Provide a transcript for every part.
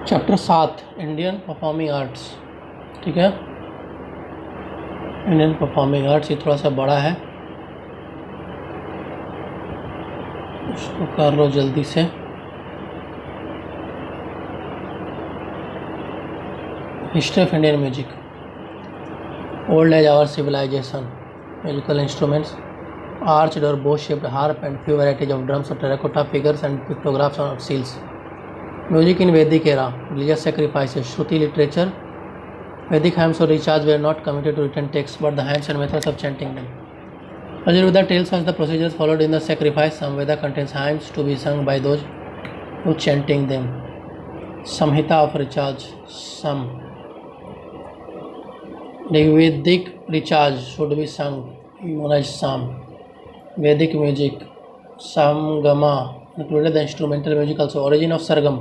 Chapter 7 Indian performing arts. ठीक है, Indian performing arts ये थोड़ा सा बड़ा है, उसको कर लो जल्दी से। History of Indian music, old age our civilisation, musical instruments, arched or bow-shaped harp and few varieties of drums or terracotta figures and pictographs on seals. Music in Vedic era, religious sacrifices, Shruti literature. Vedic hymns or recharge were not committed to written texts, but the hands and methods of chanting them. Ayurveda tells us the procedures followed in the sacrifice. Samveda contains hymns to be sung by those who chanting them. Samhita of recharge, Sam. Vedic recharge should be sung, known as Sam. Vedic music, Samgama, included the instrumental music also. Origin of Sargam,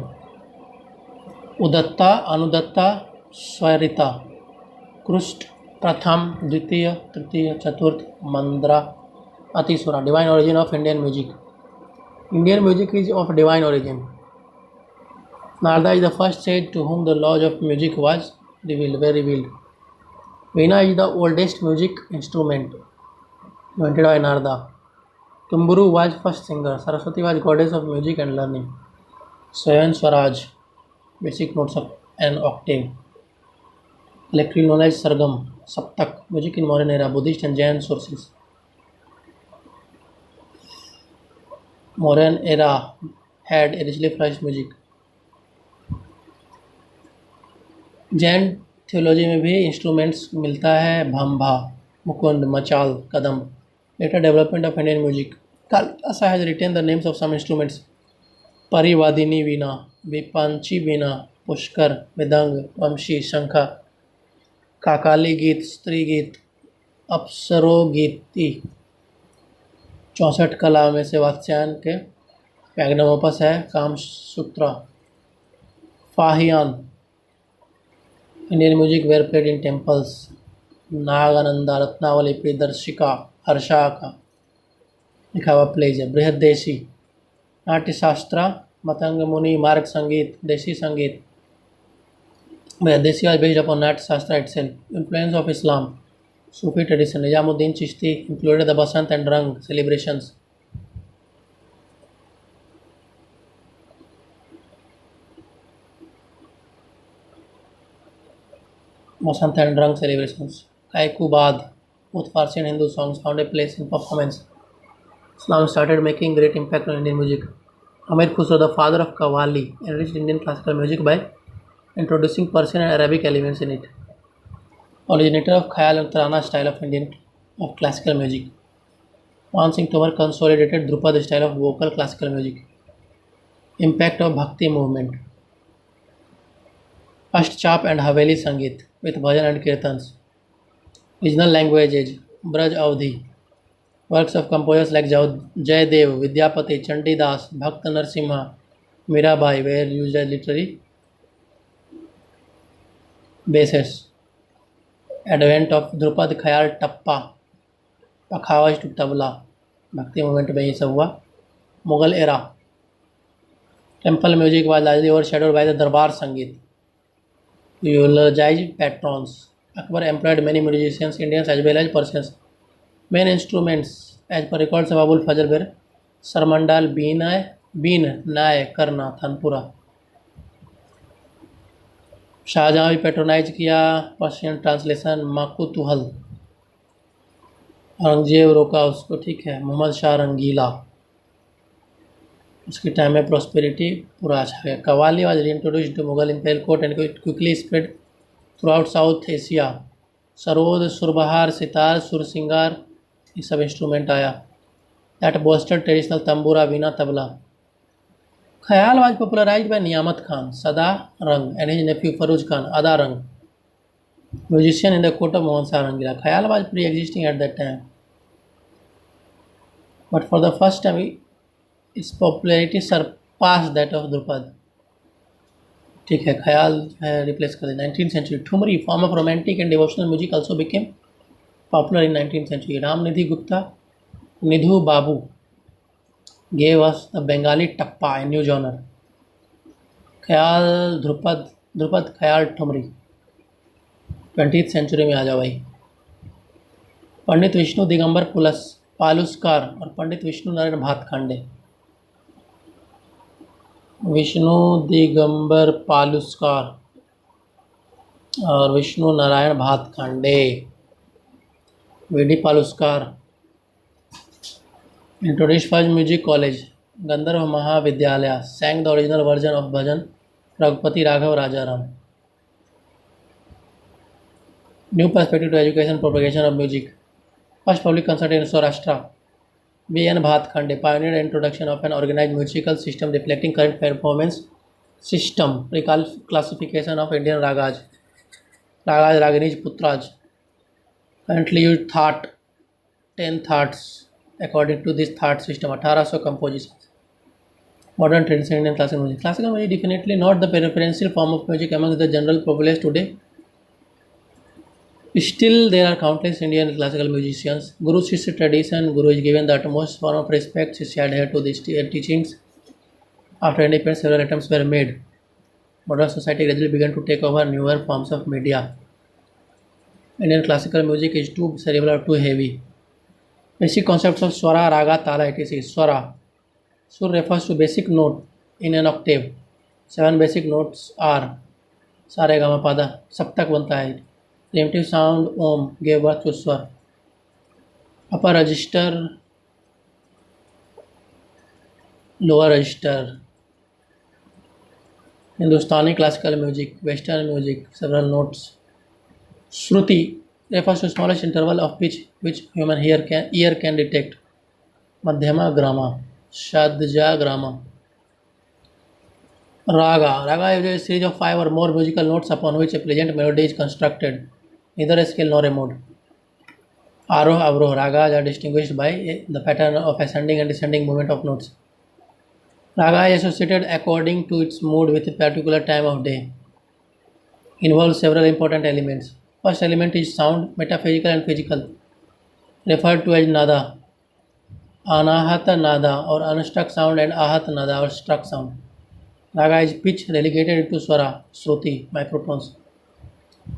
Udatta, Anudatta, Swarita, Krust, Pratham, Dvitiya, Tritiya, Chaturth, Mandra, Atisura. Divine origin of Indian music. Indian music is of divine origin. Narada is the first sage to whom the laws of music was revealed. Veena is the oldest music instrument invented by Narada. Tumburu was first singer. Saraswati was goddess of music and learning. Swayan Swaraj, basic notes of an octave. Collectively known as Sargam, Saptak, music in modern era, Buddhist and Jain sources. Modern era had a richly flourished music. Jain theology में भी instruments मिलता है, भंभा, मुकुंद, मचाल, कदम. Later development of Indian music. Kalidasa has written the names of some instruments. Parivadini veena, Vipanchi veena, Pushkar, Mridang, Vamshi, Shankha, काकाली गीत, स्त्री गीत, अप्सरो गीति. 64 कला में से वात्स्यायन के मैग्नम ओपस है Kamasutra. Fahien. Indian music were played in temples. Nagananda, Ratnavali, Priyadarshika, Harsha का लिखा हुआ प्लेज है. बृहद देशी, नाट्यशास्त्र, मतंग मुनि, मार्ग संगीत, देशी संगीत. बृहद देशी was based upon Natyashastra itself. Influence of Islam, Sufi tradition. Nizamuddin Chishti included the Basant and Rang celebrations. Basant and Rang celebrations. Kaikubad, both Farsi and Hindu songs, found a place in performance. Islam started making great impact on Indian music. Amir Khusro, the father of Qawwali, enriched Indian classical music by introducing Persian and Arabic elements in it. Originator of Khayal and Tarana style of classical music. Man Singh Tomar consolidated Drupad style of vocal classical music. Impact of Bhakti movement. Ashtchap and Haveli Sangeet with bhajan and kirtans. Regional languages, Braj Avdhi. Works of composers like Jayadev, Vidyapati, Chandidas, Bhakta Narsimha, Mirabai were used as literary basis. Advent of Drupad Khayal Tappa, Pakhavaj to Tabla, Bhakti movement में ये सब हुआ. Mughal era. Temple music was largely overshadowed by the Darbar Sangeet. Eulogized patrons. Akbar employed many musicians, Indians as well as Persians. Main instruments as per records of Abul Fajr were Sarmandal, Been, Nai, Karna, Thanpura. Shahjahan भी patronise किया. Persian translation माकुतुहल. Aurangzeb रोका उसको, ठीक है. मोहम्मद शाह रंगीला, उसकी time में prosperity पूरा अच्छा गया. Qawwali was introduced to Mughal imperial court and quickly spread throughout South Asia. Sarod, surbahar, sitar, sursingar, ये सब इंस्ट्रूमेंट आया. That boasted traditional tambura, veena, tabla. Khayal was popularized by Niyamat Khan, Sada Rang, and his nephew Farooz Khan, Ada Rang, musician in the court of Mohan Shah Rangila. Khayal was pre-existing at that time, but for the first time its popularity surpassed that of Drupad. ठीक है, ख्याल है replace कर दिया. 19th century. Thumri, form of romantic and devotional music, also became popular in 19th century. Ramnidhi Gupta, Nidhu Babu gave us the Bengali Tappa, a new genre. ख्याल ध्रुपद ध्रुपद ख्याल thumri 20th century में आ जाओ भाई। पंडित विष्णु दिगंबर पालुस्कार और पंडित विष्णु नारायण भातखंडे। विष्णु दिगंबर पालुस्कार और Vishnu Narayan Bhatkhande. VD Paluskar introduced first music college Gandharva Mahavidyalaya, sang the original version of bhajan Raghupati Raghav Rajaram. New perspective to education, propagation of music. First public concert in Saurashtra. V.N. Bhatkhande pioneered the introduction of an organized musical system reflecting current performance system. Classification of Indian ragas. Ragas, Raginis, Putraj. Currently used thought, 10 thoughts. According to this thought system, 1800 compositions. Modern traditional Indian classical music. Classical music definitely not the preferential form of music among the general populace today. Still, there are countless Indian classical musicians. Guru Shishya tradition, Guru is given the utmost form of respect. Shishya adhered to these teachings. After independence, several attempts were made. Modern society gradually began to take over newer forms of media. Indian classical music is too cerebral or too heavy. Basic concepts of Swara, Raga, Tala, etc. Swara. Sur refers to basic note in an octave. 7 basic notes are Sa Re Ga Ma Pa Da. Saptak बनता है. Primitive sound Om gave birth to Swar. Upper register, lower register. Hindustani classical music, Western music, several notes. Shruti refers to smallest interval of pitch which human ear can detect. Madhyama grama, Shadja grama. Raga is a series of 5 or more musical notes upon which a pleasant melody is constructed, neither a scale nor a mode. Aroh, Avroh, ragas are distinguished by the pattern of ascending and descending movement of notes. Raga is associated according to its mood with a particular time of day. Involves several important elements. First element is sound, metaphysical and physical, referred to as nada, anahata nada or unstruck sound and ahat nada or struck sound. Raga is pitch relegated into swara, shruti, microtones.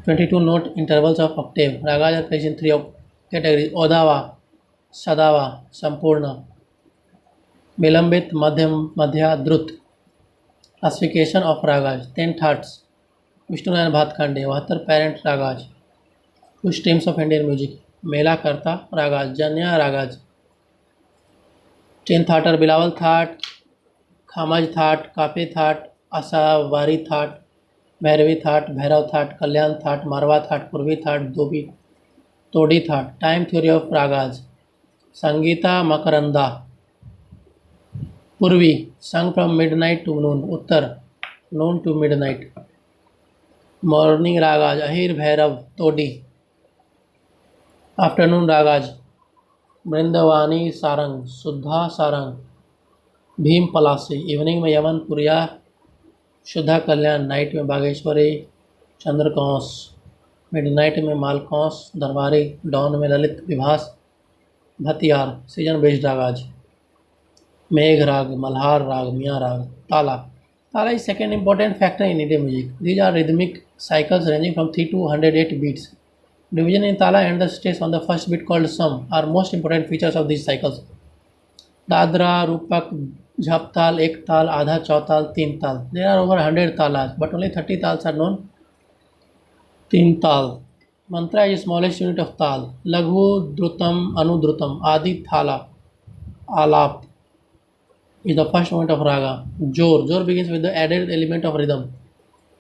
22 note intervals of octave. Ragas are placed in 3 categories: Odava, Sadava, Sampurna. Vilambit, Madhyam, Madhya, Drut. Classification of ragas. 10 thoughts. Vishnu Narayan Bhatkhande, 72 parent ragas. 2 streams of Indian music. Mela Karta ragas, Janya ragas. 10 thought are Bilawal thought, Khamaj thought, Kape thought, Asavari thought, Bhairavi thought, Bhairav thought, Kalyan thought, Marwa thought, Purvi thought, Todi thought. Time theory of ragas. Sangita Makaranda. Purvi, sung from midnight to noon. Uttar, noon to midnight. Morning ragas. Ahir Bhairav, Todi. Afternoon ragas. Brindavani Sarang, Suddha Sarang. Bhimpalasi. Evening में यमन पुरिया, शुद्धा कल्याण. Night में Bageshwari, Chandrakauns. Midnight में Malkauns, Darbari. Dawn में Lalit Vibhas, Bhatiyar. Season based ragas. Megh raga, Malhar राग, मियाँ राग. ताला. Tala is second important factor in Indian music. These are rhythmic cycles ranging from 3 to 108 beats. Division in Tala and the stress on the first beat called sum are most important features of these cycles. Dadra, Rupak, Jhap Tal, Ek Tal, Adha Chautal, Teen Tal. There are over 100 talas, but only 30 tals are known. Teen Tal. Mantra is the smallest unit of tal. Laghu, Drutam, Anudrutam, Adi Thala, Alap is the first movement of raga. Jor. Jor begins with the added element of rhythm.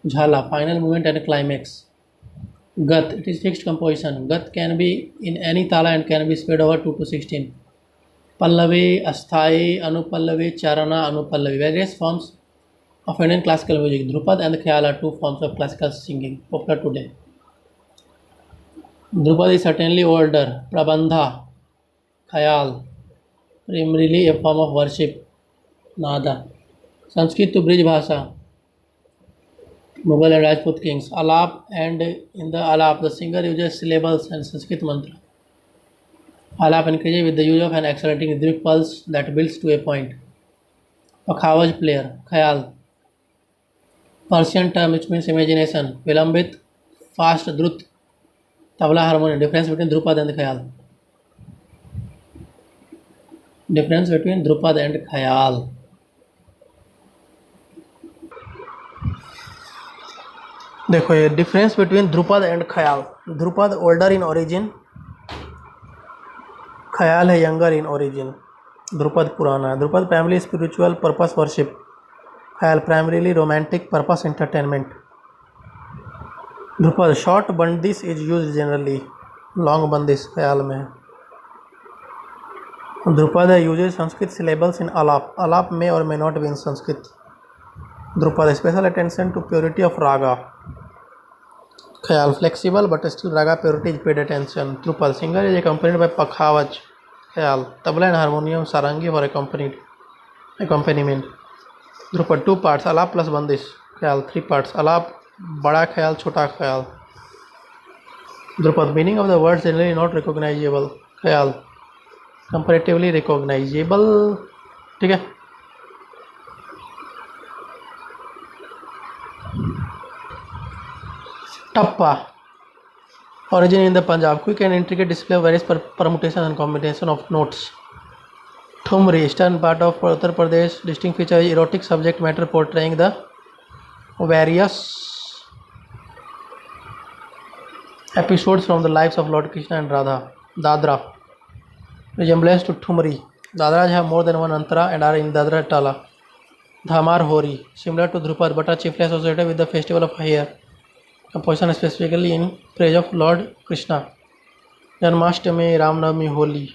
Jhala, final movement and climax. Gat, it is fixed composition. Gat can be in any tala and can be spread over 2 to 16. Pallavi, Asthai, Anupallavi, Charana, Anupallavi. Various forms of Indian classical music. Drupad and Khyal are 2 forms of classical singing popular today. Drupad is certainly older. Prabandha, Khyal, primarily a form of worship. Nada. Sanskrit to Brij Bhasha. Mughal and Rajput kings. Alap, and in the Alap, the singer uses syllables and Sanskrit mantra. Alap encourages with the use of an accelerating rhythmic pulse that builds to a point. A Khavaj player. Khayal. Persian term which means imagination. Vilambit, fast, drut, tabla harmony. Difference between Drupad and Khayal. Difference between Drupad and Khayal. देखो ये difference between Dhrupad and ख्याल. Dhrupad older in origin, ख्याल है younger in origin. Dhrupad पुराना है. Dhrupad primary spiritual purpose worship, khayal primarily romantic purpose entertainment. Dhrupad short bandish is use generally, long bandish khayal में है. Dhrupad uses Sanskrit syllables in alap, alap में और may not be in Sanskrit. Dhrupad special attention to purity of raga. Khayal flexible but still raga purity is paid attention. Dhrupad singer is accompanied by pakhawaj. Khayal tabla and harmonium sarangi for accompaniment. Dhrupad 2 parts alap plus बंदिश. ख्याल 3 parts अलाप, बड़ा ख्याल, छोटा ख्याल. Dhrupad meaning of the word generally not recognisable. ख्याल comparatively recognisable. ठीक है. टप्पा origin in the Punjab, quick and intricate display of various permutation and combination of notes. Thumri, eastern part of Uttar Pradesh, distinct feature is erotic subject matter portraying the various episodes from the lives of Lord Krishna and Radha. Dadra, resemblance to Thumri. Dadras have more than one antara and are in Dadra Tala. Dhamar Hori, similar to Drupad but are chiefly associated with the festival of Hare. Composition specifically in praise of Lord Krishna. Janmashtami, Ramnavami, Holi.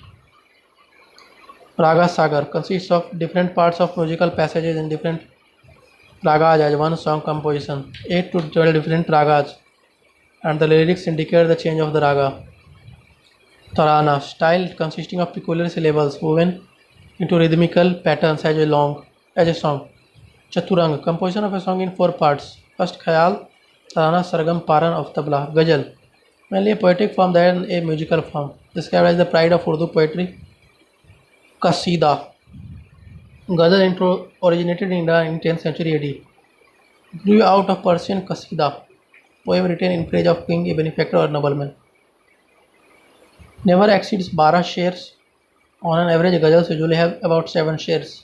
Raga Sagar consists of different parts of musical passages in different ragas as one song composition. 8 to 12 different ragas and the lyrics indicate the change of the raga. Tarana, style consisting of peculiar syllables woven into rhythmical patterns as a song. Chaturang, composition of a song in 4 parts. First Khayal, Tarana, Sargam, Paran of tabla. Ghazal, mainly a poetic form than a musical form, described as the pride of Urdu poetry. Qasida, Ghazal originated in Iran in 10th century AD. Grew out of Persian Qasida, poem written in praise of king, a benefactor or nobleman. Never exceeds 12 shares. On an average, ghazals usually have about 7 shares.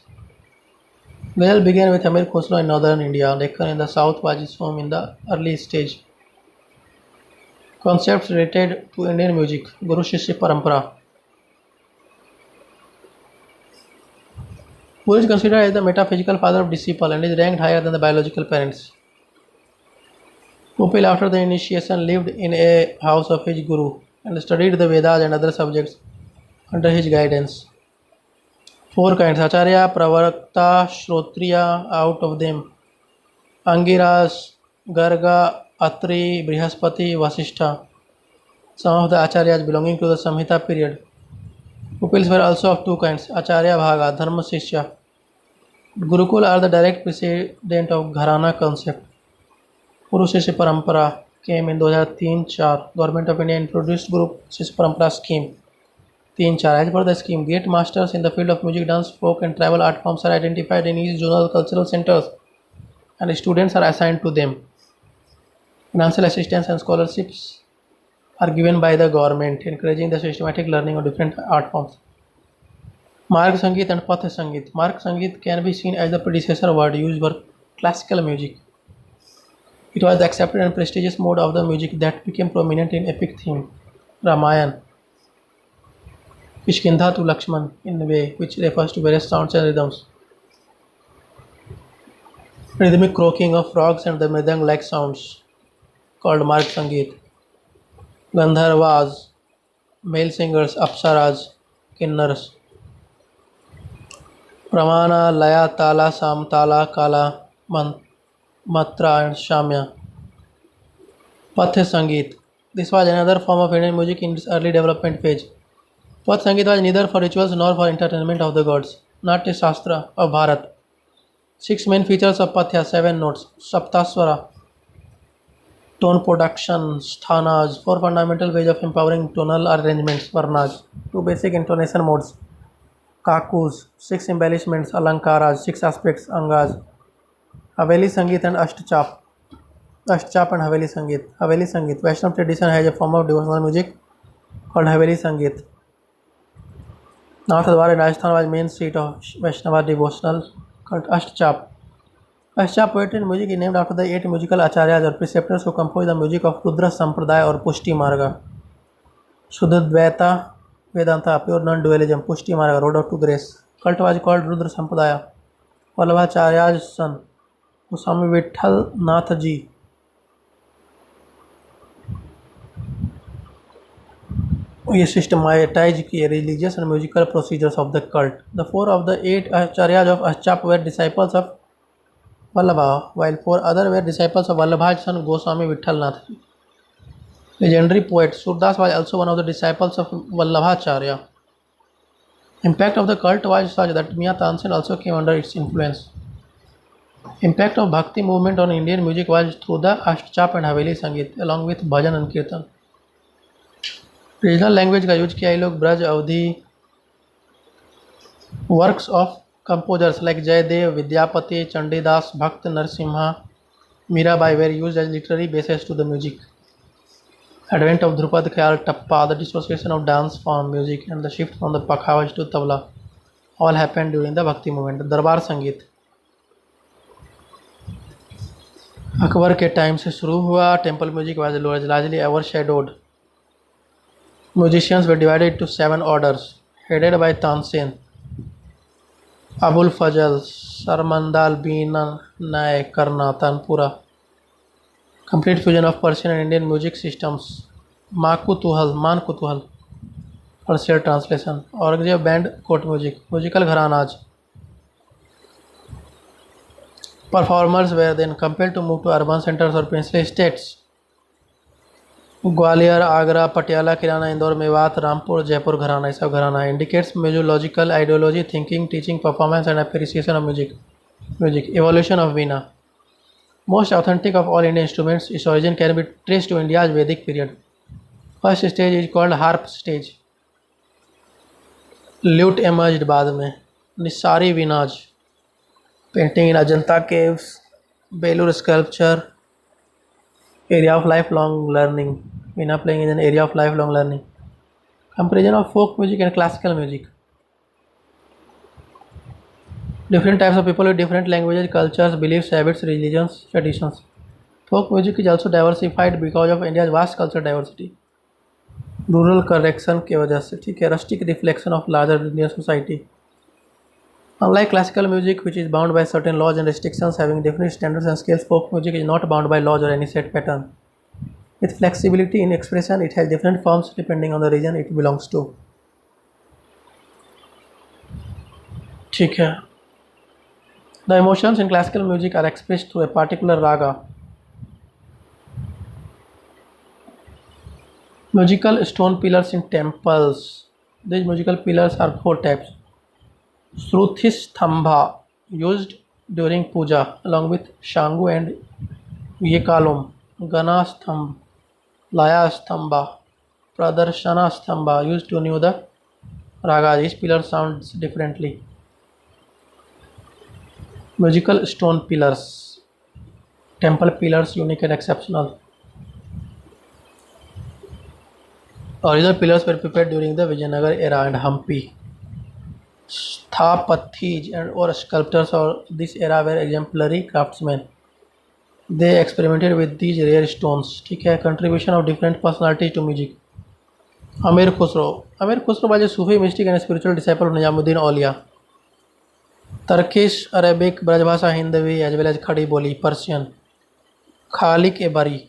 Ghazal began with Amir Khosrow in northern India. Deccan in the south was his home in the early stage. Concepts related to Indian music. Guru Shishya Parampara. Guru is considered as the metaphysical father of disciple and is ranked higher than the biological parents. Upil, after the initiation, lived in a house of his guru and studied the Vedas and other subjects under his guidance. 4 kinds: Acharya, Pravarta, Shrotriya. Out of them, Angiras, Garga, Atri, Brihaspati, Vasishtha. Some of the Acharyas belonging to the Samhita period. Pupils were also of 2 kinds: Acharya Bhaga, Dharma Shishya. Gurukul are the direct precedent of Gharana concept. Guru Shishya Parampara came in 2003-04. Government of India introduced Guru Shishya Parampara scheme. 3-4. As per the scheme, great masters in the field of music, dance, folk and tribal art forms are identified in each zonal cultural centers and students are assigned to them. Financial assistance and scholarships are given by the government, encouraging the systematic learning of different art forms. Marg Sangeet and Path Sangeet. Marg Sangeet can be seen as the predecessor word used for classical music. It was the accepted and prestigious mode of the music that became prominent in epic theme, Ramayana. Kishkindha to Lakshman in a way which refers to various sounds and rhythms. Rhythmic croaking of frogs and the mridang like sounds called Marg Sangeet. Gandharvas, male singers, Apsaras, Kinnars. Pramana, Laya, Tala, Samtala, Kala, Matra and Shamya. Path Sangeet. This was another form of Indian music in its early development phase. Path Sangeet was neither for rituals nor for entertainment of the gods. Natya Shastra of Bharat. 6 main features of Pathya, 7 notes. Saptaswara, tone production, sthanas. 4 fundamental ways of empowering tonal arrangements, varnas. 2 basic intonation modes. Kakus. 6 embellishments, alankaras. 6 aspects, angas. Haveli Sangeet and Ashtachap. Ashtachap and Haveli Sangeet. हवेली संगीत. Vaishnav tradition has a form of devotional music called Haveli Sangeet. Nathdwar in Rajasthan was main seat of Vaishnava devotional cult. Ashtachap. Ashtachap poetry and music is named after the 8 musical acharyas or preceptors who composed the music of Rudra Sampradaya or Pushti Marga. Shuddhadvaita Vedanta, pure non-dualism. Pushti Marga, road to grace. Cult was called Rudra Sampradaya. Vallabhacharya's son, Swami Vitthal Nath Ji. ये systematized किए religious and musical procedures of the cult. The 4 of the 8 acharyas of Ashtachap were disciples of Vallabha, while 4 others were disciples of Vallabha's son Goswami Vitthal Nath. Legendary poet Surdas was also one of the disciples of Vallabhacharya. Impact of the cult was such that Mian Tansen also came under its influence. Impact of Bhakti movement on Indian music was through the Ashtachap and Haveli Sangeet along with Bhajan and Kirtan. Regional language का use किया ये लोग Braj Awadhi. Works of composers like Jayadeva, Vidyapati, Chandidas, Bhakta Narsimha, Mirabai were use as literary basis to the music. Advent of Dhrupad khayal, tappa, the dissociation of dance from music and the shift from the pakhawaj to tabla all happened during the bhakti movement. Darbar Sangeet Akbar के time से शुरू हुआ. Temple music was largely ever shadowed. Musicians were divided into 7 orders, headed by Tansen, Abul Fazl, Sarmandal, Beena, Nai, Karna, Tanpura. Complete fusion of Persian and Indian music systems. Man Kutuhal, partial translation. Aurangzeb band court music. Musical gharanas. Performers were then compelled to move to urban centers or princely states. Gwalior, Agra, Patiala, Kirana, Indore, Mewat, Rampur, Jaipur gharana. ये सब gharana indicates musicological ideology, thinking, teaching, performance and appreciation of music. Evolution of veena. Most authentic of all Indian instruments. इस origin can be traced to India's Vedic period. First stage is called harp stage. Lute emerged बाद में. निसारी veenas. Painting in Ajanta caves, Belur sculpture. Area of lifelong learning. Veena playing is an area of lifelong learning. Comparison of folk music and classical music. Different types of people with different languages, cultures, beliefs, habits, religions, traditions. Folk music is also diversified because of India's vast cultural diversity. Rural correction के वजह से, ठीक है. Rustic reflection of larger Indian society. Unlike classical music, which is bound by certain laws and restrictions having definite standards and scales, folk music is not bound by laws or any set pattern. With flexibility in expression, it has different forms depending on the region it belongs to. ठीक है. The emotions in classical music are expressed through a particular raga. Musical stone pillars in temples. These musical pillars are 4 types. Shruthistambha used during puja along with Shangu and Yekalum. Ganastambha, Layastambha, Pradarshana-stambha used to renew the raga. Each pillar sounds differently. Musical stone pillars. Temple pillars unique and exceptional. Original pillars were prepared during the Vijayanagar era and Hampi. Sthapathis and or sculptors of this era were exemplary craftsmen. They experimented with these rare stones. ठीक है. Contribution of different personalities to music. Amir Khusro was a Sufi mystic and spiritual disciple of Nizamuddin Aulia. Turkish, Arabic, Brajbhasha, Hindi as well as Khadi Boli, Persian. Khalik Ebari.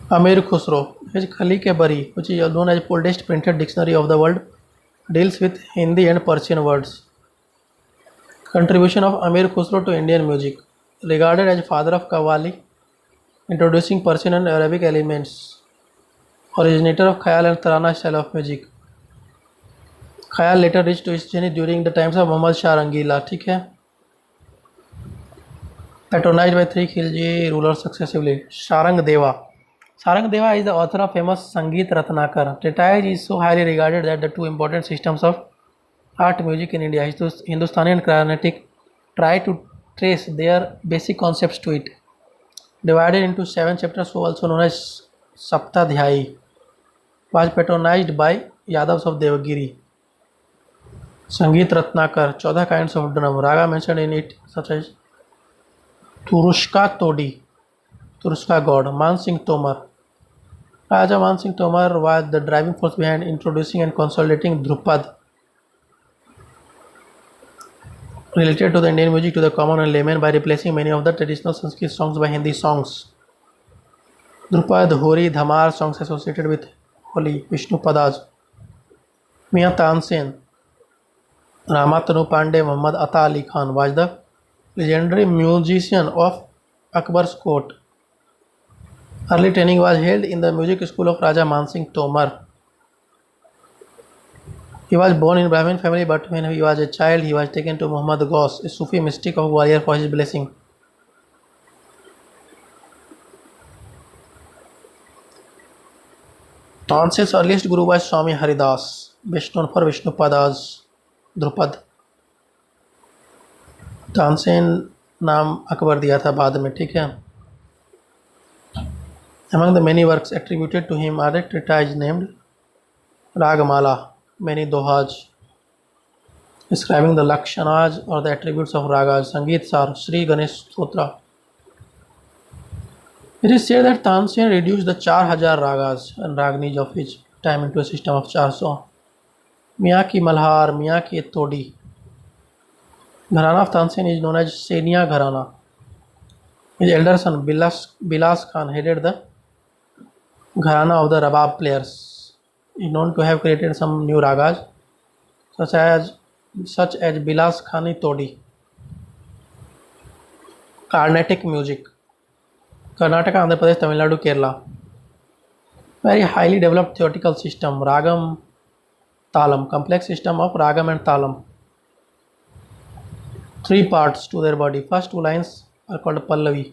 Amir Khusro. His Khalik-e-Bari, which is known as oldest printed dictionary of the world, deals with Hindi and Persian words. Contribution of Amir Khusro to Indian music. Regarded as father of Qawwali, introducing Persian and Arabic elements. Originator of Khayal and Tarana style of music. Khayal later reached to its zenith during the times of Muhammad Shah Rangila. ठीक है. Patronized by three Khilji rulers successively. Sarangdeva is the author of famous Sangeet Ratnakar. Treatise is so highly regarded that the two important systems of art music in India, Hindustani and Carnatic, try to trace their basic concepts to it. Divided into 7 chapters, also known as Saptadhyayi, was patronized by Yadavs of Devagiri. Sangeet Ratnakar, 14 kinds of drum, raga mentioned in it such as Turushka Todi, Turushka god, Man Singh Tomar. Raja Man Singh Tomar was the driving force behind introducing and consolidating Dhrupad related to the Indian music to the common and layman by replacing many of the traditional Sanskrit songs by Hindi songs. Dhrupad, Hori, Dhamar songs associated with Holi, Vishnu Padas. Mian Tansen, Ramatanu Pandey, Muhammad Atta Ali Khan was the legendary musician of Akbar's court. Early training was held in the music school of Raja Man Singh Tomar. He was born in Brahmin family, but when he was a child, he was taken to Muhammad Ghaus, a Sufi mystic of Gwalior, for his blessing. Tansen's earliest guru was Swami Haridas, best known for Vishnu Padas, Drupad. Tansen नाम अकबर दिया था बाद में, ठीक है. Among the many works attributed to him are a treatise named Ragamala, many dohas describing the lakshanas or the attributes of ragas, Sangeet Sar, Sri Ganesh Stotra. It is said that Tansen reduced the 4,000 ragas and ragnis of his time into a system of 400. Miyaki Malhar, Miyaki Todi. Gharana of Tansen is known as Senia Gharana. His elder son Bilas Khan headed the Gharana of the Rabab players. He is known to have created some new ragas such as Bilas Khani Todi. Carnatic music. Karnataka, Andhra Pradesh, Tamil Nadu, Kerala. Very highly developed theoretical system. Ragam, Talam. Complex system of Ragam and Talam. 3 parts to their body. First 2 lines are called Pallavi.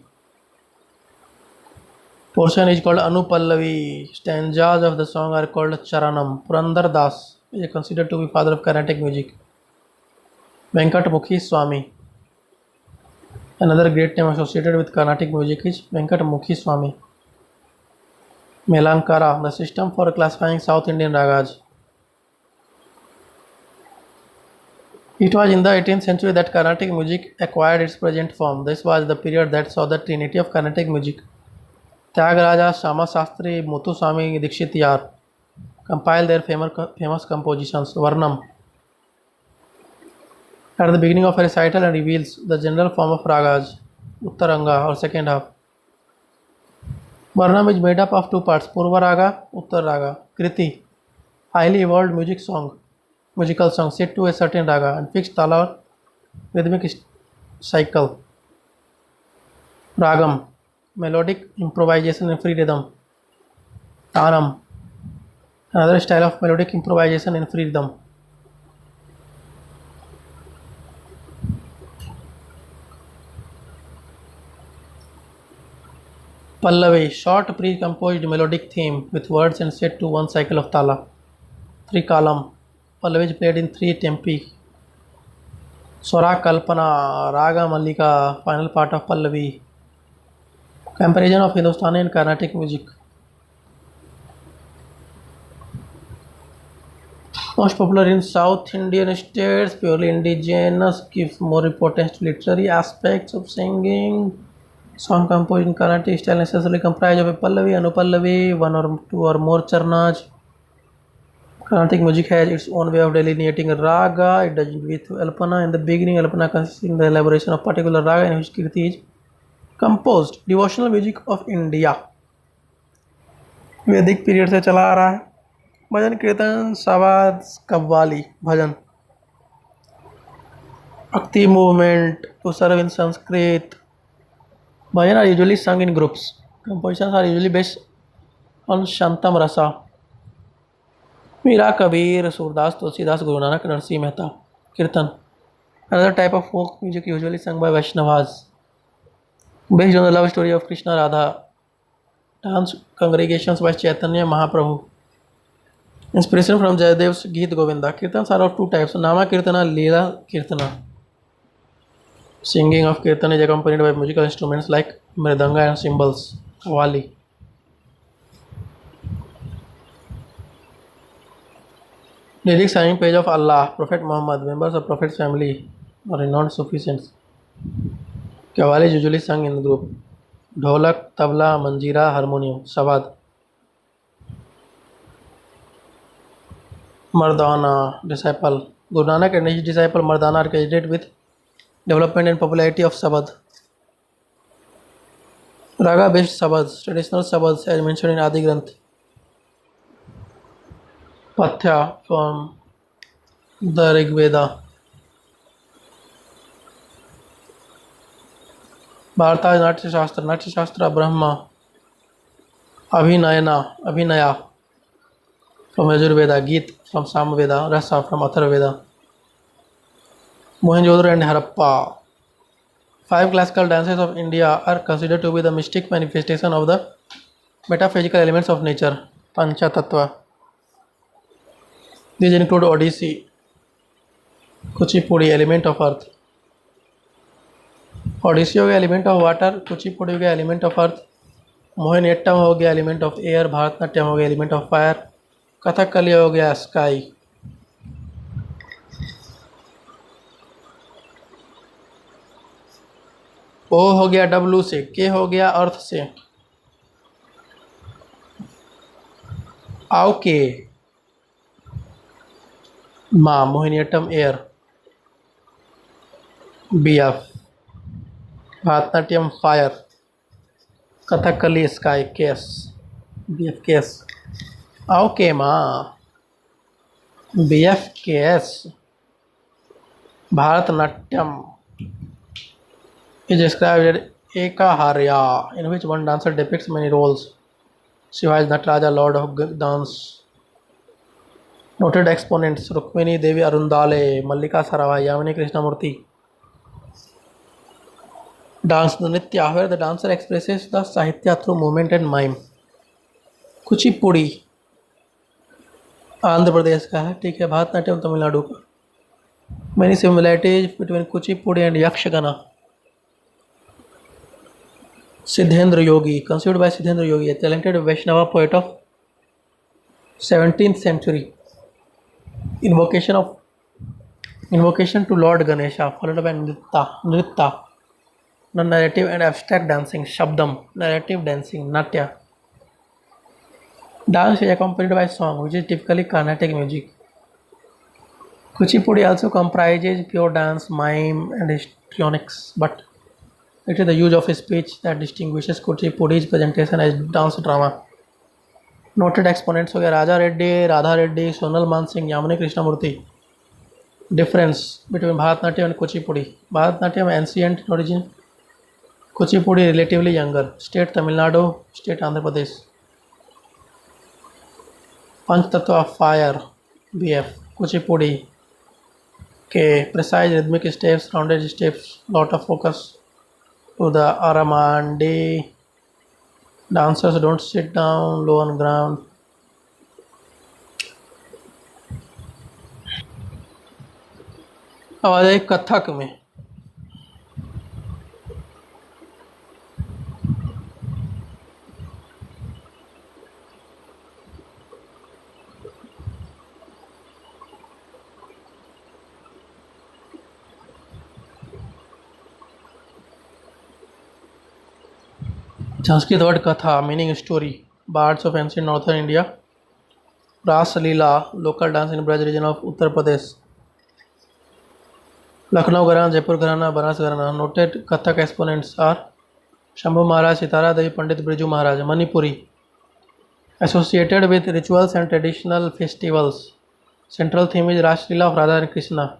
Portion is called Anupallavi. Stanzas of the song are called Charanam. Purandar Das is considered to be father of Carnatic music. Venkat Mukhi Swami. Another great name associated with Carnatic music is Venkat Mukhi Swami. Melankara, the system for classifying South Indian ragas. It was in the 18th century that Carnatic music acquired its present form. This was the period that saw the trinity of Carnatic music. Tyagaraja, Shama Sastri, Muthuswami Dikshit Yar compiled their famous compositions. Varnam, at the beginning of a recital, and reveals the general form of ragas, Uttaranga or second half. Varnam is made up of 2 parts, Purva Raga, Uttar Raga. Kriti, highly evolved musical song set to a certain raga and fixed tala or rhythmic cycle. Ragam, melodic improvisation in free rhythm. Tanam, another style of melodic improvisation in free rhythm. Pallavi, short pre-composed melodic theme with words and set to 1 cycle of tala. 3 kalam, Pallavi is played in 3 tempi. Swara Kalpana, Raga Mallika, final part of Pallavi. Comparison of Hindustani and Carnatic music. Most popular in South Indian states, purely indigenous, gives more importance to literary aspects of singing. Song composed in Carnatic style necessarily comprise of a Pallavi, Anupallavi, 1 or 2 or more charnas. Carnatic music has its own way of delineating a raga. It does it with Alpana. In the beginning, Alpana consists in the elaboration of particular raga in which Kirti is composed. Devotional music of India वैदिक period से चला आ रहा है. भजन कीर्तन सवाद कव्वाली भजन. Bhakti movement to serve in Sanskrit. Bhajan are usually sung in groups. Compositions are usually based on Shantam Rasa. Meera Kabir, Surdas, Tulsidas, Guru Nanak, Narsi Mehta. Kirtan, another type of folk music usually sung by Vaishnavas. Based on the love story of Krishna Radha, dance congregations by Chaitanya Mahaprabhu. Inspiration from Jayadev's Geet Govinda. Kirtans are of two types: Nama Kirtana, Leela Kirtana. Singing of Kirtan is accompanied by musical instruments like mridanga and cymbals. Wali. Lyrics signing page of Allah, Prophet Muhammad, members of Prophet's family, or renowned Sufi saints. Qawwali is usually sung in group. Dholak, tabla, manjira, harmonium. Sawad. Mardana, disciple. Guru Nanak and his disciple Mardana are credited with development and popularity of Sabad. Raga based Sabads, traditional Sabads as mentioned in Adi Granth. Pathya from the Rig Veda. Bharata is Natya Shastra Brahma. Abhinaya from Yajurveda, Geet from Samaveda, Rasa from Atharvaveda. Mohenjo-daro and Harappa. 5 classical dances of India are considered to be the mystic manifestation of the metaphysical elements of nature, Pancha Tattva. These include Odissi, Kuchipudi, element of earth. Odissi हो गया element of water, Kuchipudi हो गया element of earth, Mohiniyattam हो गया element of air, Bharatanatyam हो गया element of fire, Kathakali हो गया स्काई। ओ हो गया डब्लू से, के हो गया अर्थ से, आओ के, माँ Mohiniyattam air, B F Bharatanatyam fire, Kathakali sky case, B F case, आओ के माँ B F case. Bharatanatyam is described as Ekaharya, in which one dancer depicts many roles. Shiva is Nataraja, Lord of Dance. Noted exponents: Rukmini Devi Arundale, Mallika Saravai, Yamini Krishnamurti. Dance the Nitya, where the dancer expresses the Sahitya through movement and mime. Kuchipudi Andhra Pradesh का है, ठीक है। भारतनाट्यम तमिलनाडु का। Many similarities between Kuchipudi and Yakshagana. Siddhendra Yogi, conceived by Siddhendra Yogi, a talented Vaishnava poet of 17th century. Invocation to Lord Ganesha, followed by Nritta, non-narrative and abstract dancing. Shabdam, narrative dancing. Natya. Dance is accompanied by song, which is typically Carnatic music. Kuchipudi also comprises pure dance, mime, and histrionics, but it is the use of speech that distinguishes Kuchipudi's presentation as dance drama. Noted exponents हो गया राजा रेड्डी, राधा रेड्डी, सोनल मान Singh, Yamini Krishnamurthy. Difference between Bharatanatyam and Kuchipudi. Bharatanatyam ancient in origin, Kuchipudi relatively younger. State Tamil Nadu, State Andhra Pradesh. Panch Tattva of Fire, BF. Kuchipudi के precise rhythmic steps, rounded steps, lot of focus to the Aramandi. Dancers don't sit down low on ground. अब आ जाए कथक में। Sanskrit word katha, meaning story. Bards of ancient northern India. Ras Leela, local dance in Braj region of Uttar Pradesh. Lucknow Gharana, Jaipur Gharana, Banas Gharana. Noted Kathak exponents are Shambhu Maharaj, Sitara Devi, Pandit Briju Maharaj. Manipuri, associated with rituals and traditional festivals. Central theme is Ras Leela of Radha and Krishna.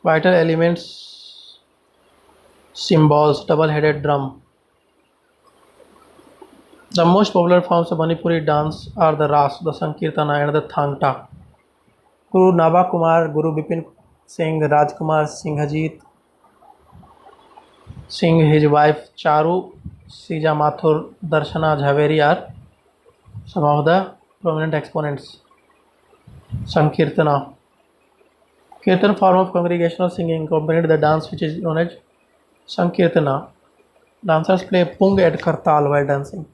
Vital elements, symbols, double-headed drum. The most popular forms of Manipuri dance are the Ras, the Sankirtana, and the Thangta. Guru Nabha Kumar, Guru Bipin Singh, Rajkumar Singhajit, Singh, his wife Charu, Sija Mathur, Darshana Jhaveri are some of the prominent exponents. Sankirtana. Kirtan form of congregational singing accompanied the dance which is known as Sankirtana. Dancers play Pung at Kartal while dancing.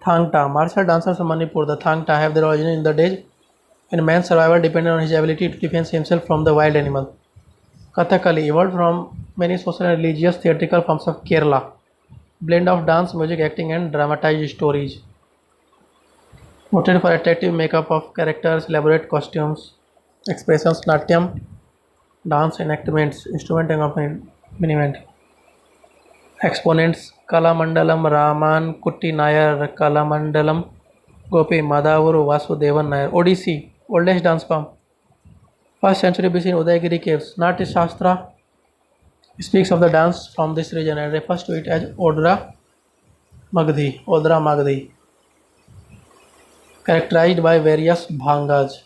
Thangta. Martial dancers of Manipur, the Thangta, have their origin in the days when man's survival depended on his ability to defend himself from the wild animal. Kathakali evolved from many social and religious theatrical forms of Kerala. Blend of dance, music, acting, and dramatized stories. Noted for attractive makeup of characters, elaborate costumes, expressions, natyam, dance enactments, instrument accompaniment. Exponents Kalamandalam Raman Kutti Nayar Kalamandalam Gopi Madhavuru Vasudevan Nayar. Odissi, oldest dance form. First century BC in Udayagiri caves. Natya Shastra speaks of the dance from this region and refers to it as Odra Magdhi, characterized by various bhangas.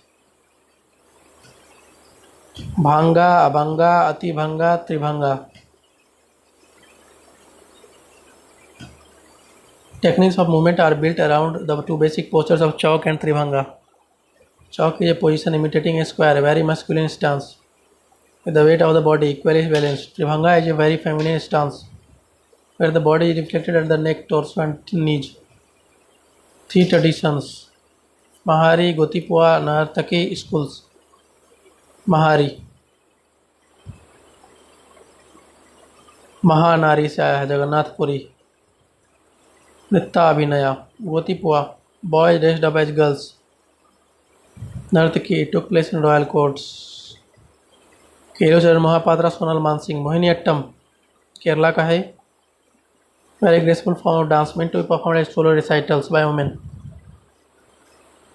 Bhanga, Abhanga, Atibhanga, Tribhanga. Techniques of movement are built around the two basic postures of Chauk and Tribhanga. Chauk is a position imitating a square, very masculine stance, with the weight of the body equally balanced. Tribhanga is a very feminine stance, where the body is reflected at the neck, torso, and knees. Three traditions: Mahari, Gotipua, Nartaki schools. Mahari महानारी से आया है, Jagannath Puri. Nritya abhinaya. Gotipua boys dressed up as girls. Nartaki took place in royal courts. Kelucharan Mohapatra Sonal Mansingh. Mohiniyattam Kerala का है. Very graceful form of dance meant to be performed as solo recitals by women.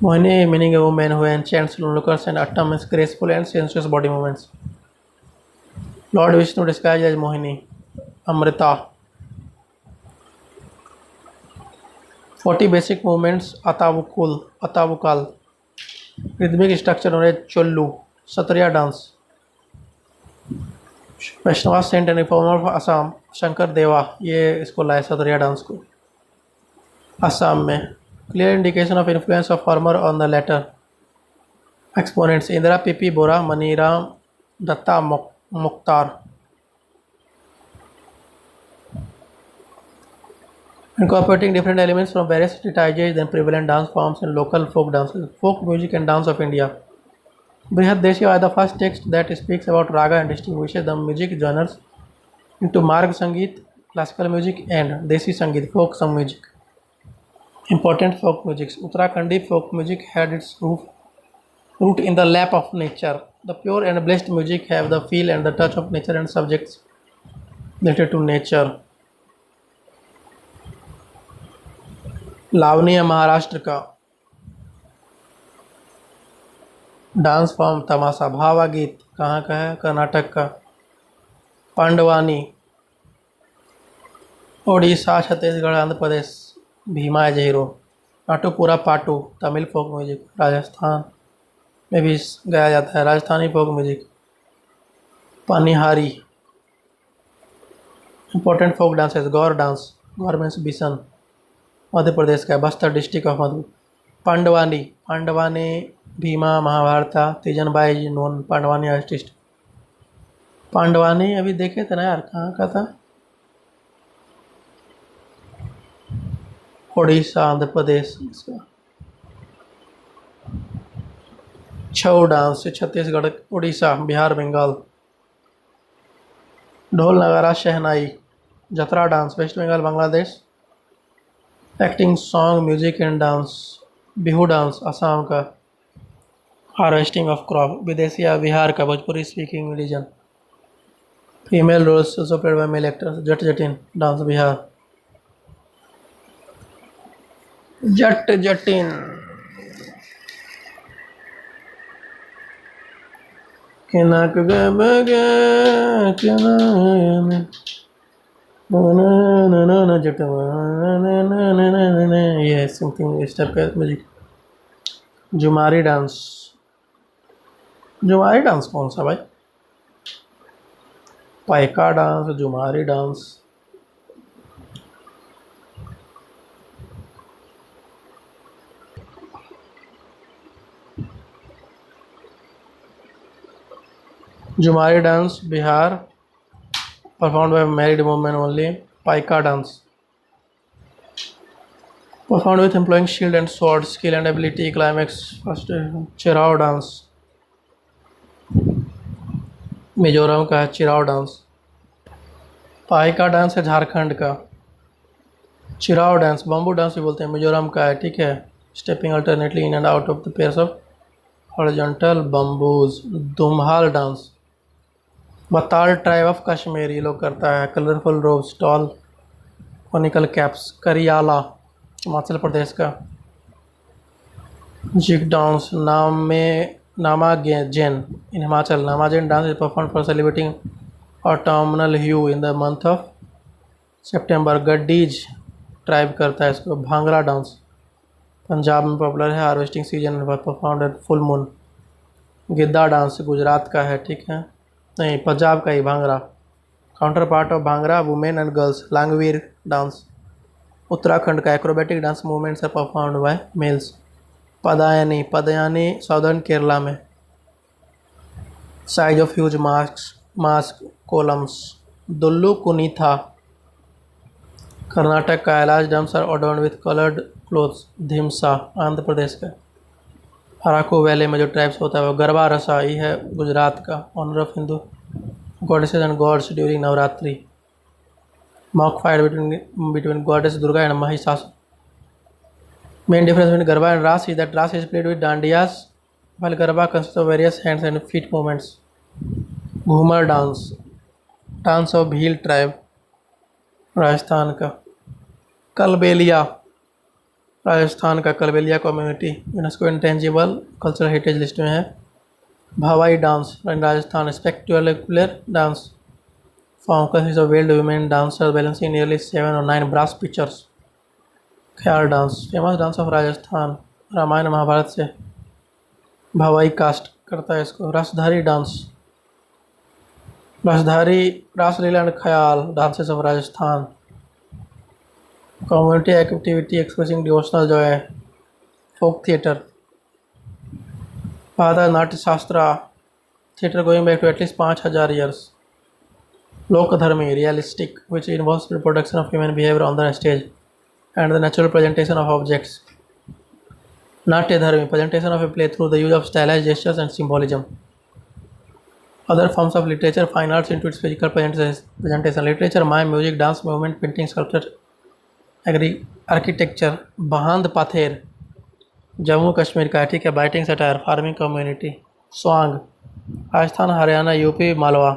Mohini meaning a woman who enchants onlookers and Attam means graceful and sensuous body movements. Lord Vishnu described as Mohini. Amrita. 40 basic movements Atavukal. Rhythmic structure known as Chollu. Satriya dance. Vaishnava saint and reformer of Assam Shankar Deva ये इसको लाए Sattriya dance को असम में. Clear indication of influence of former on the latter. Exponents Indira PP Bora Maniram Dutta Mukhtar. Incorporating different elements from various liturgies and prevalent dance forms and local folk dances. Folk music and dance of India. Brihadeshya is the first text that speaks about raga and distinguishes the music genres into Marg Sangeet, classical music, and Desi Sangeet, folk song music. Important folk music. Uttarakhandi folk music had its root in the lap of nature. The pure and blessed music have the feel and the touch of nature and subjects related to nature. Lavani Maharashtra का. Dance form तमाशा. भावा गीत कहाँ का है? कर्नाटक का. Pandavani Odisha, Chhattisgarh, Andhra Pradesh. Bhima as hero. Naatupura Paatu Tamil folk music. Rajasthan में भी गाया जाता है, Rajasthani folk music. Panihari. Important folk dances. Gaur dance. Gaur means bison, Madhya Pradesh का. बस्तर डिस्ट्रिक्ट ऑफ मधु. पांडवानी भीमा महाभारता. Teejanbai known Pandavani artist. पांडवानी अभी देखे थे ना यार, कहाँ का था? उड़ीसा, आंध्र प्रदेश. इसका Chhau dance Chhattisgarh, Orissa, Bihar, Bengal. Dhol nagara shehnai. Jatra dance west Bengal, Bangladesh. Acting song music and dance. Bihu dance Assam का. Harvesting of crop Bidesia Bihar का, Bhojpuri speaking region. Female roles also played by male actors. Jat Jatin dance Bihar. Jat Jatin किनक गबगे किना जट ये समथिंग स्टेप का music. Jhumari dance. Jhumari dance कौन सा भाई? Paika dance, Jhumari dance. Jhumari dance Bihar, performed by married women only. Paika dance, performed with employing shield and sword, skill and ability. Climax first. Cheraw dance, Mizoram का है चिराव डांस। पाइका डांस है झारखंड का। चिराव डांस, बम्बू डांस भी बोलते हैं, मिजोरम का है, ठीक है। Stepping alternately in and out of the pairs of horizontal bamboos. Dumhal dance, Batal tribe of Kashmir ये लोग करता है। Colourful robes, tall conical caps. Kariyala Himachal Pradesh का। Jig dance, Namagen in Himachal. Namagen dance is perform for celebrating autumnal hue in the month of September. Gaddis tribe करता है इसको। Bhangra dance Punjab में popular है, हार्वेस्टिंग सीजन में performed at full moon. Giddha dance Gujarat का है, ठीक है, नहीं पंजाब का ही bhangra. Counter part of bhangra women and girls. Langvir dance Uttarakhand का। Acrobatic dance movements are performed by males. Padayani, Padayani southern Kerala में। Size of huge mask kolams. Dollu Kunitha Karnataka का। कैलाश drums are adorned with coloured clothes. Dhimsa Andhra Pradesh का। अराकू वैली में जो ट्राइब्स होता है वो। गरबा रसा ये है गुजरात का। Honour of Hindu goddesses and gods during Navratri. Mock fight between goddess Durga and Mahishasura. Main difference between Garba and Ras is that Ras is played with dandiyas, while Garba consists of various hands and feet movements. Ghoomar dance, dance of Bhil tribe Rajasthan का। कलबेलिया राजस्थान का। Kalbelia community UNESCO intangible cultural heritage list में है। Bhavai dance Rajasthan. Spectacular dance form consists of veiled women dancers balancing nearly 7 or 9 brass pitchers. Khyal dance famous dance of Rajasthan, Ramayan Mahabharat से Bhavai cast करता है इसको। Rasdhari dance, Rasdhari Raslila and Khyal dances of Rajasthan. Community activity expressing devotional joy. Folk theatre, Bharata Natya Shastra theatre going back to at least 5000 years. Lokadharmi, realistic, which involves reproduction of human behavior on the stage and the natural presentation of objects. Natyadharmi, presentation of a play through the use of stylized gestures and symbolism. Other forms of literature, fine arts into its physical presentation. Literature, mime, music, dance, movement, painting, sculpture, architecture. Bahand Pather, Jammu Kashmir का, ठीक है। Biting satire, farming community. Swang Rajasthan Haryana UP Malwa.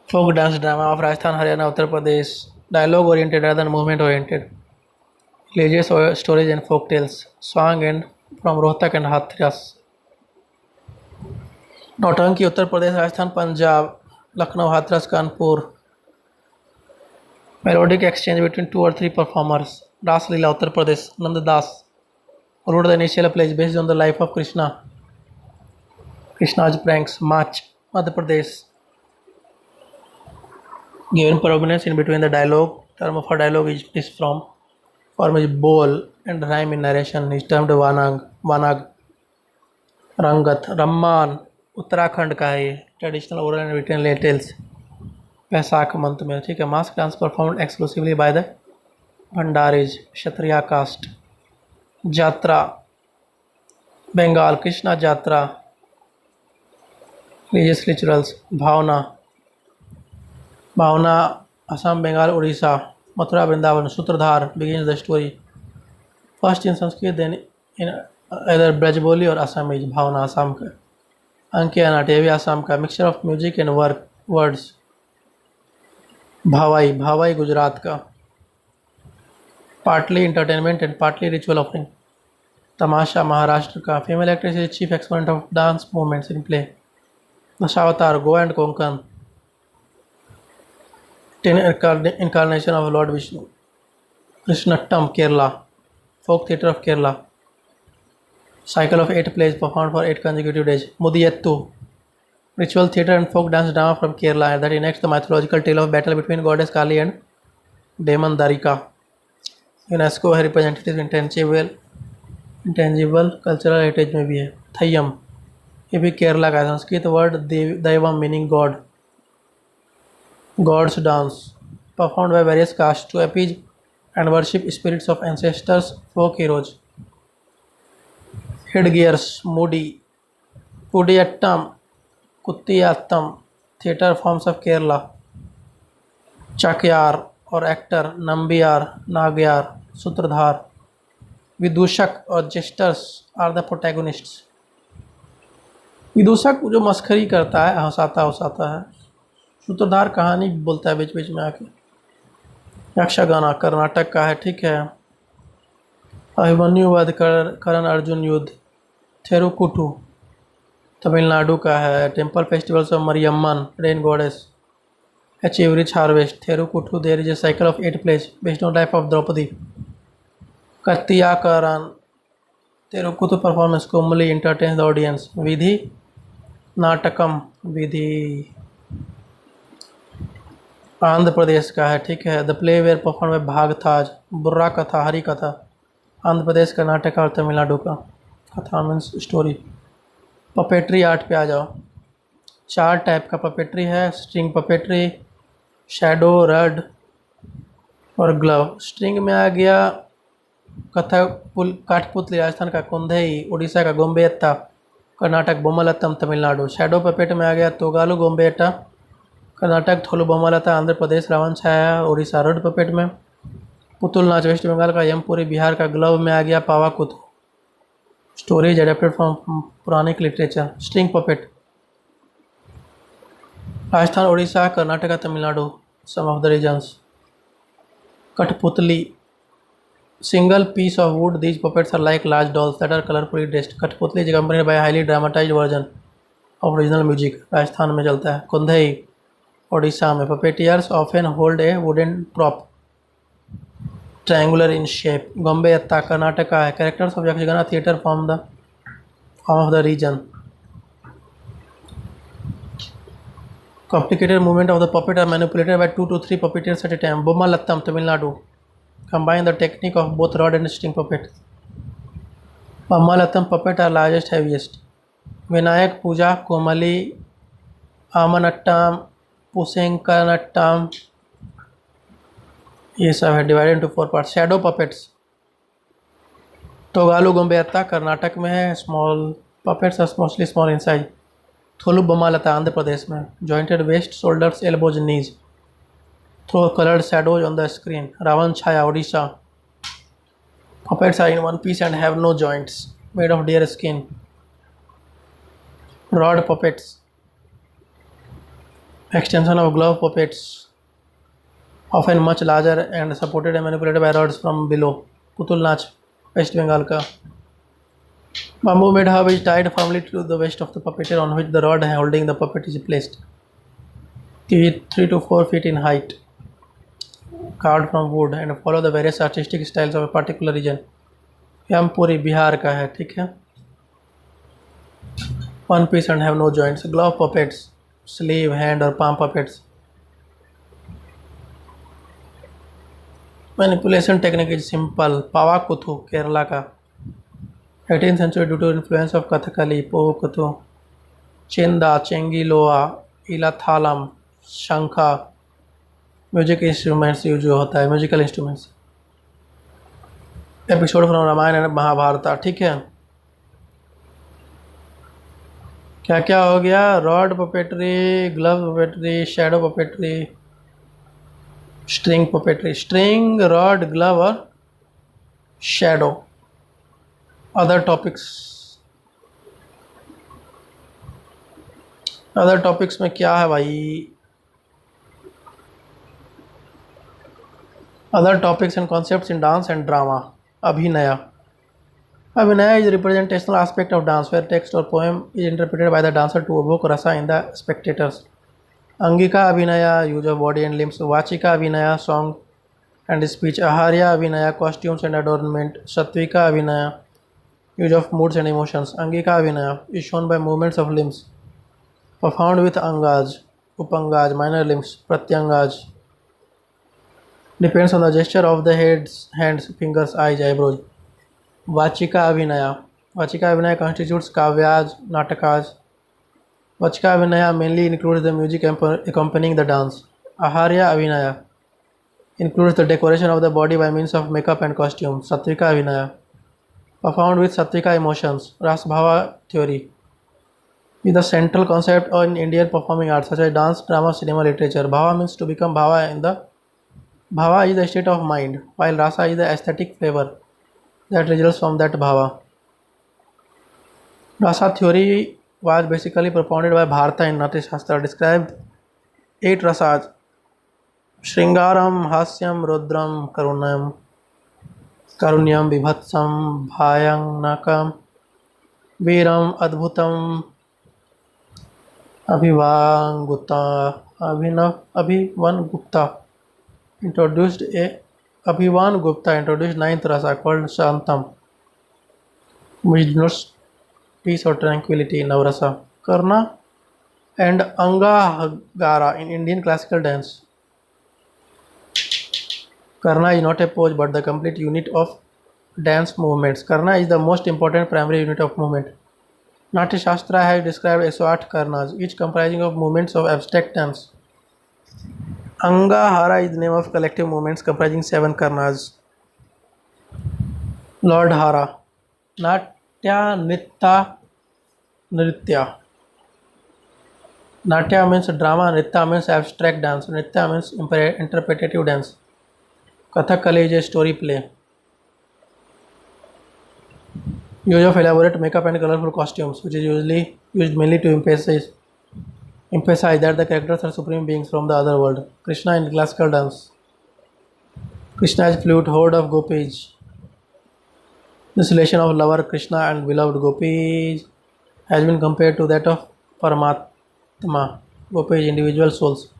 Folk dance drama of Rajasthan Haryana Uttar Pradesh. Dialogue oriented rather than movement oriented. religious stories and folk tales. Song and from Rohtak and Hathras. Nautanki Uttar Pradesh Rajasthan Punjab. Lucknow Hathras Kanpur. Melodic exchange between 2 or 3 performers. Raslila Uttar Pradesh Nanddas. wrote the initial plays based on the life of Krishna. Krishna's pranks March Madhya Pradesh. Given prominence in between the dialogue, term of a dialogue is from form is bowl and rhyme in narration is termed vanag. रंगत रम्मान उत्तराखंड का है ये। Traditional oral and written tales Vaishakh month में, ठीक है। Mask dance performed exclusively by the Bhandaris Kshatriya caste. Jatra Bengal Krishna Jatra. Religious rituals Bhavna Bhavna Assam Bengal Orissa. Mathura Vrindavan. Sutradhar begins the story first in Sanskrit then in other Brajboli और असमीज। भावना असम का। अंकिया नाट्य असम का। Mixture of music and words. Bhavai Bhavai Gujarat का। Partly entertainment and partly ritual offering. तमाशा महाराष्ट्र का। Female actress is chief exponent of dance movements in play. Dashavatar Goa and Konkan. 10 incarnation of Lord Vishnu. Krishnattam Kerala, folk theatre of Kerala. Cycle of 8 plays performed for 8 consecutive days. Mudiyattu, ritual theatre and folk dance drama from Kerala that enacts the mythological tale of battle between goddess Kali and demon Darika. UNESCO representative intangible cultural heritage में भी है। थय्यम ये भी केरला का है। Sanskrit word daivam meaning god, gods dance performed by various caste to appease and worship spirits of ancestors, folk heroes. Headgears, Mudi, Kudiyattam, Kuttiyattam, theatre forms of Kerala. Chakyar or actor, Nambiyar, Nagyar, Sutradhar. विदूषक और gestures are the प्रोटैगोनिस्ट्स। विदूषक जो मस्खरी करता है, हंसाता है। सूत्रधार कहानी बोलता है बीच बीच में आके। यक्षगाना कर्नाटक का है, ठीक है। अभिमन्यु वध करण अर्जुन युद्ध थेरुकुटु तमिलनाडु का है। Temple festivals of Mariamman rain goddess achieve rich harvest Therukoothu there is a cycle of 8 plays based on life of Draupadi. Kattiyakaran Therukoothu performance Komali entertain the audience. Veedhi Natakam Veedhi Andhra Pradesh का है, ठीक है। The play were perform by Bhagathas Burra Katha Hari कथा आंध्र प्रदेश कर्नाटक और तमिलनाडु का। कथा मीन्स स्टोरी। पपेट्री आर्ट पे आ जाओ। 4 टाइप का पपेट्री है। स्ट्रिंग पपेट्री, शैडो, रड और ग्लव। स्ट्रिंग में आ गया कथक काठपुतली राजस्थान का, कुंधई उड़ीसा का, गोम्बेत्ता कर्नाटक, बोमलत्तम तमिलनाडु। शैडो पपेट में आ गया तोगालू गोम्बेट्टा कर्नाटक, थोलू बोमलता आंध्र प्रदेश, रावण छाया उड़ीसा। रड पपेट में पुतुल नाच वेस्ट बंगाल का, यमपुरी बिहार का। ग्लव में आ गया Pavakoothu stories adapted from Puranic literature. String puppet Rajasthan Orissa Karnataka Tamil Nadu some of the regions. Kathputli single piece of wood, these puppets are like large dolls that are colorfully dressed. कठपुतली is accompanied by a highly dramatized version of original music. Rajasthan में चलता है। कुंधई ओडिशा में। puppeteers often hold a wooden prop triangular in shape. गोम्बेत्ता Karnataka का है। characters of Yakshagana theatre form of the region. Complicated movement of the puppet are manipulated by 2 to 3 puppeteers at a time. Bomalattam Tamil Nadu combine the technique of both rod and string puppet. Pamalatham puppet are largest, heaviest. Vinayak Puja, Komali, Amanattam, Pusenkanattam, ये सब है divided into 4 parts. Shadow puppets तोगालू गोम्बेत्ता Karnataka में है। Small puppets are mostly small in size. Tholu Bommalata Andhra Pradesh में। Jointed waist, shoulders, elbows, knees. Throw colored shadows on the screen. Ravan Chaya, Odisha. Puppets are in one piece and have no joints, made of deer skin. Rod puppets, extension of glove puppets, often much larger and supported and manipulated by rods from below. Putul Nach, West Bengal ka. Bamboo made hub is tied firmly to the waist of the puppeteer on which the rod holding the puppet is placed. 3 to 4 feet in height. Carved from wood and follow the various artistic styles of a particular region. Yampuri Bihar का है, ठीक है। One piece and have no joints. Glove puppets, sleeve, hand or palm puppets. Manipulation technique is simple. Pavakuthu Kerala का। 18th century due to influence of Kathakali, Povukuthu, Chinda, Chengiloa, Ilathalam, Shankha. Music instruments use होता है, musical instruments. Episode from Ramayana and Mahabharata, ठीक है। क्या क्या हो गया? Rod puppetry, glove puppetry, shadow puppetry, string puppetry. String, rod, glove और शैडो। अदर टॉपिक्स में क्या है भाई? Other topics and concepts in dance and drama. Abhinaya. Abhinaya is a representational aspect of dance where text or poem is interpreted by the dancer to evoke rasa in the spectators. Angika Abhinaya, use of body and limbs. Vachika Abhinaya, song and speech. Aharya Abhinaya, costumes and adornment. Satvika Abhinaya, use of moods and emotions. Angika Abhinaya is shown by movements of limbs performed with angaj, upangaj, minor limbs, pratyangaj. Depends on the gesture of the heads, hands, fingers, eyes, eyebrows. Vachika Abhinaya. Vachika Abhinaya constitutes kavyaj, natakaj, Vachka Avinaya mainly includes the music accompanying the dance. Aharya Avinaya includes the decoration of the body by means of makeup and costume. Satvika Avinaya performed with Satvika emotions. Ras Bhava theory is the central concept in Indian performing arts such as dance, drama, cinema, literature. Bhava means to become Bhava in the Bhava is the state of mind, while Rasa is the aesthetic flavor that results from that Bhava. Rasa theory was basically propounded by Bharata in Natya Shastra, described eight rasas: Shringaram, Hasyam, Rudram, Karunyam, Vibhatsam, Bhayanakam, Veeram, Adbhutam, Abhivan Gupta introduced a Abhivan Gupta introduced ninth rasa called Shantam, which denotes peace or tranquility in Navrasa. Karna and Angahagara in Indian classical dance. Karna is not a pose but the complete unit of dance movements. Karna is the most important primary unit of movement. Natya Shastra has described 108 karnas, each comprising of movements of abstract dance. Angahara is the name of collective movements comprising 7 karnas. Lord Hara. Natya Nitya Nritya. Natya means drama, Nritya means abstract dance, Nritya means interpretative dance. Kathakali is a story play. Use of elaborate makeup and colorful costumes, which is usually used mainly to emphasize that the characters are supreme beings from the other world. Krishna in classical dance. Krishna's flute, horde of gopis. This relation of lover Krishna and beloved gopis has been compared to that of Paramatma, gopis, individual souls.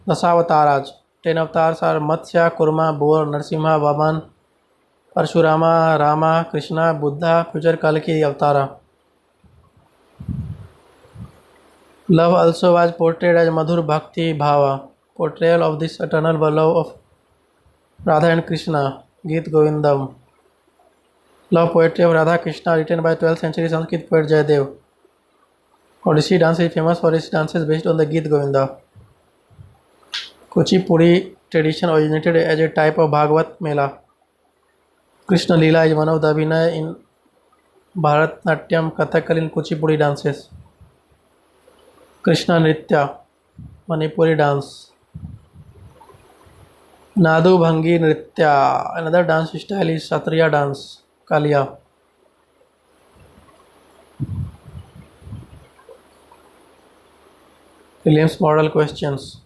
Dasavataras. 10 avatars are Matsya, Kurma, Boar, Narsimha, Vaman, Parshurama, Rama, Krishna, Buddha, future Kalki Avatara. Love also was portrayed as Madhur Bhakti Bhava, portrayal of this eternal love of Radha and Krishna, Geet Govindam. Love poetry of Radha Krishna written by 12th century Sanskrit poet Jayadev. Odissi dance is famous for its dances based on the Geet Govinda. Kuchipudi tradition originated as a type of Bhagavat Mela. Krishna Leela is one of the Abhinay in Bharatnatyam, Kathakali and Kuchipudi dances. Krishna Nritya, Manipuri dance. Nadu Bhangi Nritya, another dance style is Satriya dance, Kalia. Williams model questions.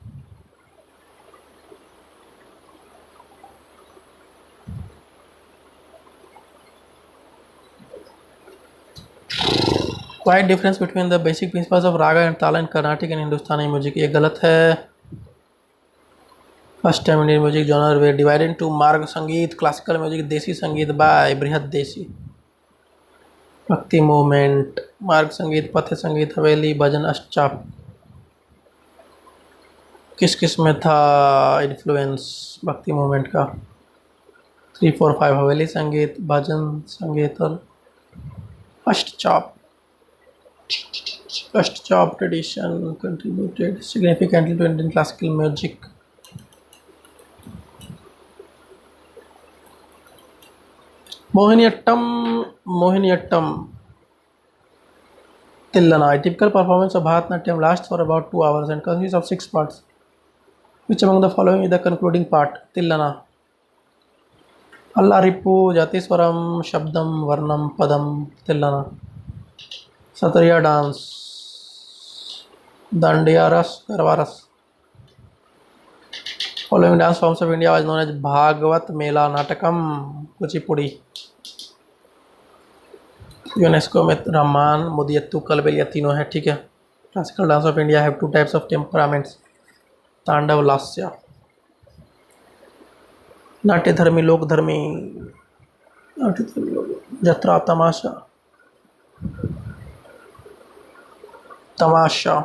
Quite difference between the basic principles of raga and tala in Carnatic and Hindustani music. ये गलत है. First time Indian music genre were divided into Marg Sangeet, classical music, Desi Sangeet by Brihad Desi. Bhakti movement, Marg Sangeet, Pathe Sangeet, Haveli, Bhajan, Ashchap. किस किस में था influence भक्ति movement का? 3, 4, 5 हवेली संगीत, भजन संगीत और अष्टचाप tradition contributed significantly to Indian classical music. Mohiniyattam Tillana. A typical performance of Bharatanatyam lasts for about 2 hours and consists of 6 parts. Which among the following is the concluding part? Tillana. Allaripu, Jatiswaram, Shabdam, Varnam, Padam, Tillana. Satriya dance. Dandiyaras, Garvaras. Following dance forms of India was known as Bhagavat Mela, Natakam, Kuchipudi. UNESCO में रामान, मुदियत्तू, कलबेलिया तीनों है. ठीक है. Classical dance of India have 2 types of temperaments, तांडव, लास्य. नाट्यधर्मी, लोकधर्मी. जत्रा, तमाशा.